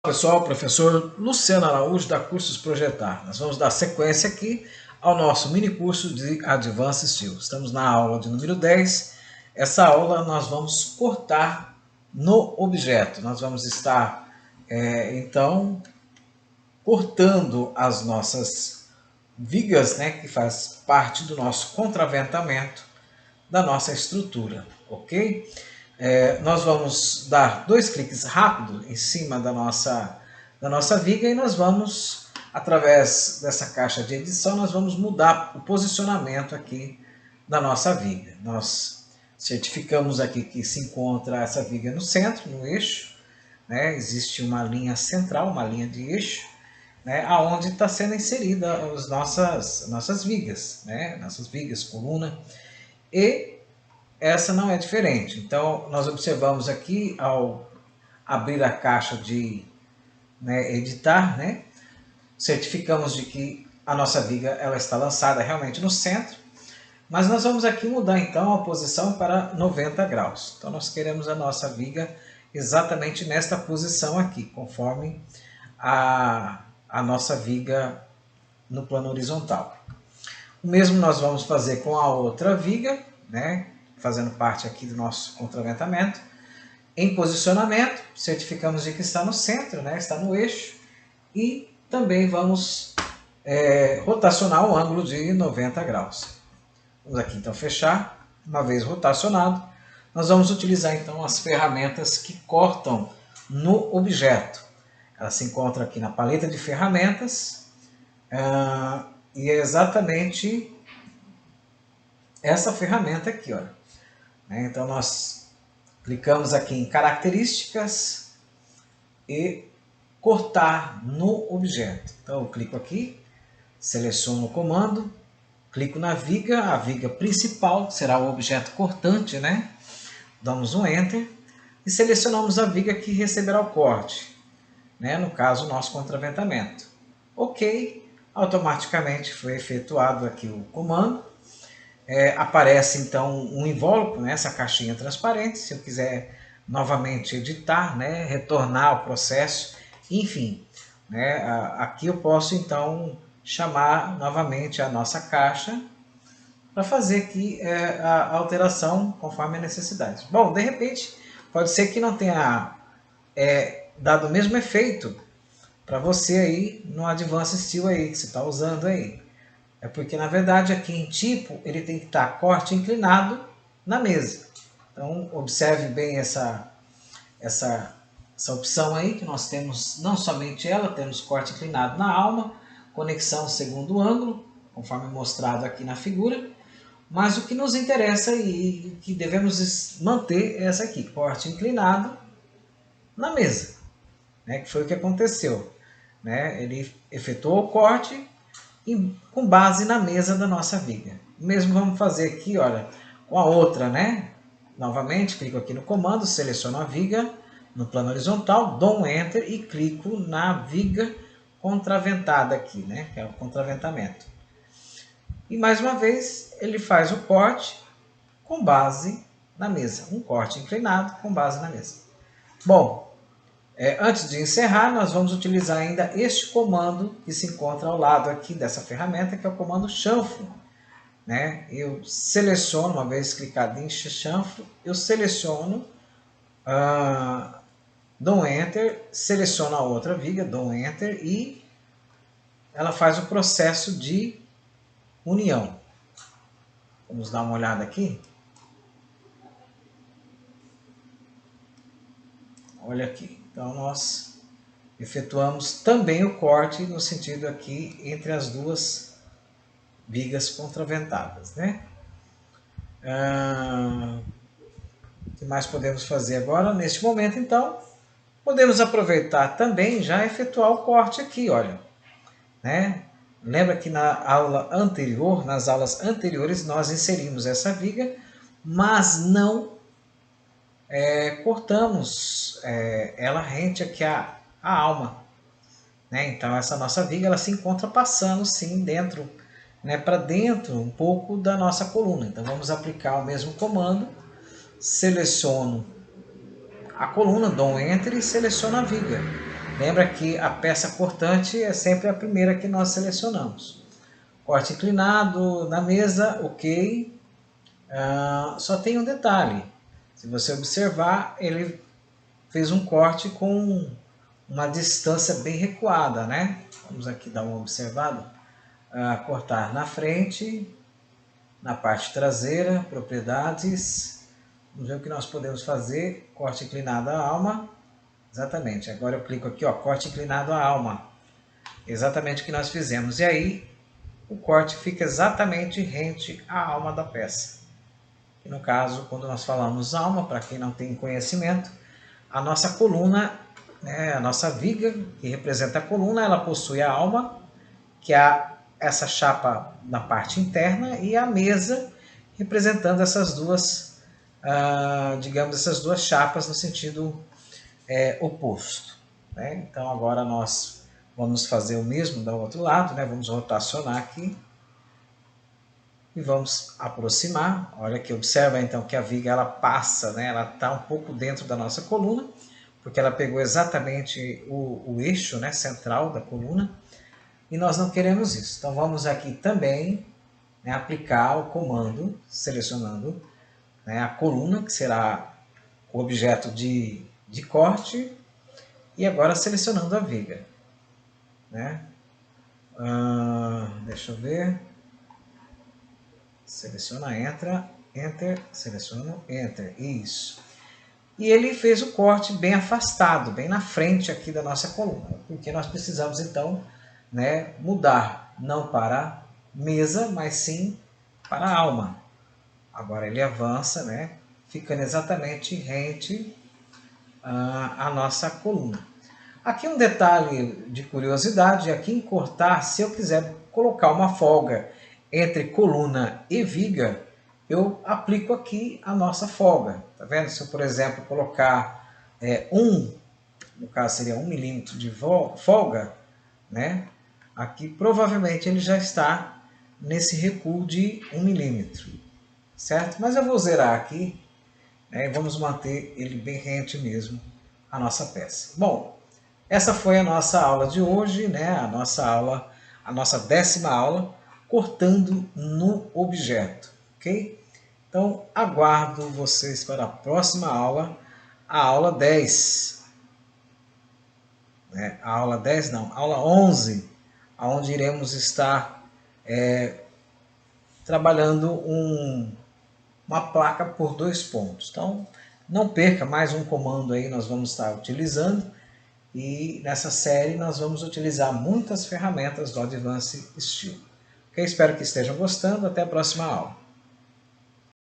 Pessoal, professor Luciano Araújo da Cursos Projetar. Nós vamos dar sequência aqui ao nosso mini curso de Advanced Steel. Estamos na aula de número 10. Essa aula nós vamos cortar no objeto. Nós vamos estar, então, cortando as nossas vigas, né, que faz parte do nosso contraventamento da nossa estrutura, ok? Nós vamos dar 2 cliques rápidos em cima da nossa viga e nós vamos, através dessa caixa de edição, nós vamos mudar o posicionamento aqui da nossa viga. Nós certificamos aqui que se encontra essa viga no centro, no eixo, né? Existe uma linha central, uma linha de eixo, né? Aonde está sendo inserida as nossas vigas, né? Nossas vigas, coluna, e essa não é diferente. Então, nós observamos aqui, ao abrir a caixa de editar, né, certificamos de que a nossa viga ela está lançada realmente no centro, mas nós vamos aqui mudar então a posição para 90 graus. Então, nós queremos a nossa viga exatamente nesta posição aqui, conforme a nossa viga no plano horizontal. O mesmo nós vamos fazer com a outra viga, né, fazendo parte aqui do nosso contraventamento. Em posicionamento, certificamos de que está no centro, né, está no eixo, e também vamos rotacionar o ângulo de 90 graus. Vamos aqui então fechar. Uma vez rotacionado, nós vamos utilizar então as ferramentas que cortam no objeto. Ela se encontra aqui na paleta de ferramentas, e é exatamente essa ferramenta aqui, ó. Então nós clicamos aqui em características e cortar no objeto. Então eu clico aqui, seleciono o comando, clico na viga, a viga principal, que será o objeto cortante, né? Damos um Enter e selecionamos a viga que receberá o corte, né? No caso, o nosso contraventamento. Ok, automaticamente foi efetuado aqui o comando. Aparece então um invólucro, né, essa caixinha transparente. Se eu quiser novamente editar, né, retornar o processo, enfim, né, aqui eu posso então chamar novamente a nossa caixa para fazer aqui a alteração conforme a necessidade. Bom, de repente pode ser que não tenha dado o mesmo efeito para você aí no Advanced Steel aí, que você está usando aí. É porque, na verdade, aqui em tipo, ele tem que estar corte inclinado na mesa. Então, observe bem essa opção aí, que nós temos não somente ela, temos corte inclinado na alma, conexão segundo ângulo, conforme mostrado aqui na figura, mas o que nos interessa e que devemos manter é essa aqui, corte inclinado na mesa, né, que foi o que aconteceu. Né? Ele efetuou o corte com base na mesa da nossa viga. O mesmo vamos fazer aqui, olha, com a outra, né? Novamente, clico aqui no comando, seleciono a viga no plano horizontal, dou um Enter e clico na viga contraventada aqui, né? Que é o contraventamento. E mais uma vez, ele faz o corte com base na mesa. Um corte inclinado com base na mesa. Bom, antes de encerrar, nós vamos utilizar ainda este comando que se encontra ao lado aqui dessa ferramenta, que é o comando chanfro. Né? Eu seleciono, uma vez clicado em chanfro, eu seleciono, dou um Enter, seleciono a outra viga, dou um Enter e ela faz o processo de união. Vamos dar uma olhada aqui. Olha aqui. Então, nós efetuamos também o corte no sentido aqui entre as duas vigas contraventadas, né? O que mais podemos fazer agora? Neste momento, então, podemos aproveitar também já efetuar o corte aqui, olha. Né? Lembra que na aula anterior, nas aulas anteriores, nós inserimos essa viga, mas não cortamos ela rente aqui à alma, né? Então essa nossa viga ela se encontra passando sim dentro, né, para dentro um pouco da nossa coluna. Então vamos aplicar o mesmo comando, seleciono a coluna, dou um Enter e seleciono a viga. Lembra que a peça cortante é sempre a primeira que nós selecionamos. Corte inclinado na mesa, ok. Só tem um detalhe. Se você observar, ele fez um corte com uma distância bem recuada, né? Vamos aqui dar uma observada. Cortar na frente, na parte traseira, propriedades. Vamos ver o que nós podemos fazer. Corte inclinado à alma. Exatamente. Agora eu clico aqui, ó, corte inclinado à alma. Exatamente o que nós fizemos. E aí, o corte fica exatamente rente à alma da peça. E no caso, quando nós falamos alma, para quem não tem conhecimento, a nossa coluna, né, a nossa viga, que representa a coluna, ela possui a alma, que é essa chapa na parte interna, e a mesa, representando essas duas, digamos, essas duas chapas no sentido oposto. Né? Então agora nós vamos fazer o mesmo do outro lado, né? Vamos rotacionar aqui e vamos aproximar. Olha que observa então que a viga ela passa, né? Ela está um pouco dentro da nossa coluna, porque ela pegou exatamente o eixo, né, central da coluna, e nós não queremos isso. Então vamos aqui também, né, aplicar o comando, selecionando, né, a coluna, que será o objeto de corte, e agora selecionando a viga. Né? Deixa eu ver. Seleciona, Enter, seleciono, Enter. Isso. E ele fez o corte bem afastado, bem na frente aqui da nossa coluna. Porque nós precisamos então, né, mudar, não para mesa, mas sim para a alma. Agora ele avança, né, ficando exatamente rente à nossa coluna. Aqui um detalhe de curiosidade, aqui em cortar, se eu quiser colocar uma folga entre coluna e viga, eu aplico aqui a nossa folga. Tá vendo? Se eu, por exemplo, colocar no caso seria 1 milímetro de folga, né? Aqui provavelmente ele já está nesse recuo de 1 milímetro, certo? Mas eu vou zerar aqui, né, e vamos manter ele bem rente mesmo a nossa peça. Bom, essa foi a nossa aula de hoje, né? A nossa 10ª aula, cortando no objeto, ok? Então, aguardo vocês para a próxima aula, a aula 10. Né? A aula 10 não, a aula 11, onde iremos estar trabalhando uma placa por 2 pontos. Então, não perca mais um comando aí, nós vamos estar utilizando. E nessa série nós vamos utilizar muitas ferramentas do Advanced Steel. Ok? Espero que estejam gostando. Até a próxima aula.